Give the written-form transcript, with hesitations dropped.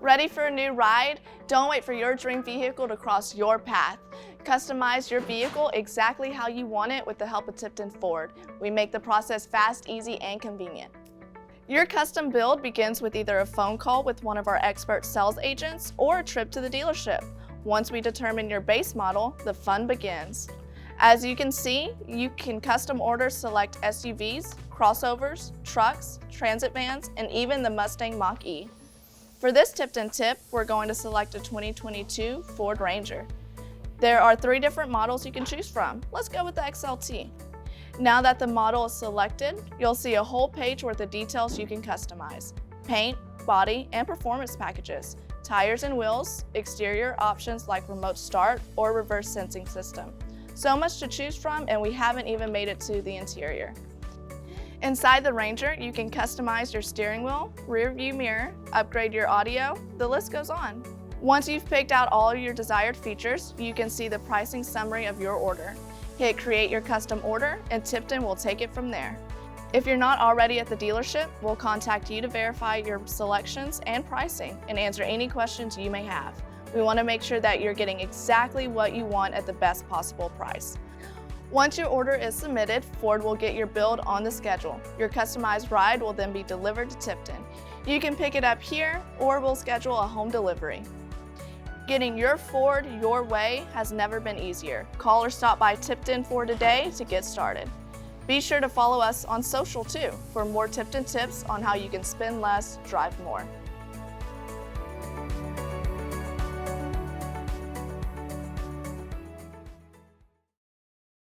Ready for a new ride? Don't wait for your dream vehicle to cross your path. Customize your vehicle exactly how you want it with the help of Tipton Ford. We make the process fast, easy, and convenient. Your custom build begins with either a phone call with one of our expert sales agents or a trip to the dealership. Once we determine your base model, the fun begins. As you can see, you can custom order select SUVs, crossovers, trucks, transit vans, and even the Mustang Mach-E. For this Tipton tip, we're going to select a 2022 Ford Ranger. There are 3 different models you can choose from. Let's go with the XLT. Now that the model is selected, you'll see a whole page worth of details you can customize. Paint, body, and performance packages, tires and wheels, exterior options like remote start or reverse sensing system. So much to choose from, and we haven't even made it to the interior. Inside the Ranger, you can customize your steering wheel, rear view mirror, upgrade your audio, the list goes on. Once you've picked out all your desired features, you can see the pricing summary of your order. Hit Create Your Custom Order, and Tipton will take it from there. If you're not already at the dealership, we'll contact you to verify your selections and pricing and answer any questions you may have. We want to make sure that you're getting exactly what you want at the best possible price. Once your order is submitted, Ford will get your build on the schedule. Your customized ride will then be delivered to Tipton. You can pick it up here, or we'll schedule a home delivery. Getting your Ford your way has never been easier. Call or stop by Tipton Ford today to get started. Be sure to follow us on social too for more Tipton tips on how you can spend less, drive more.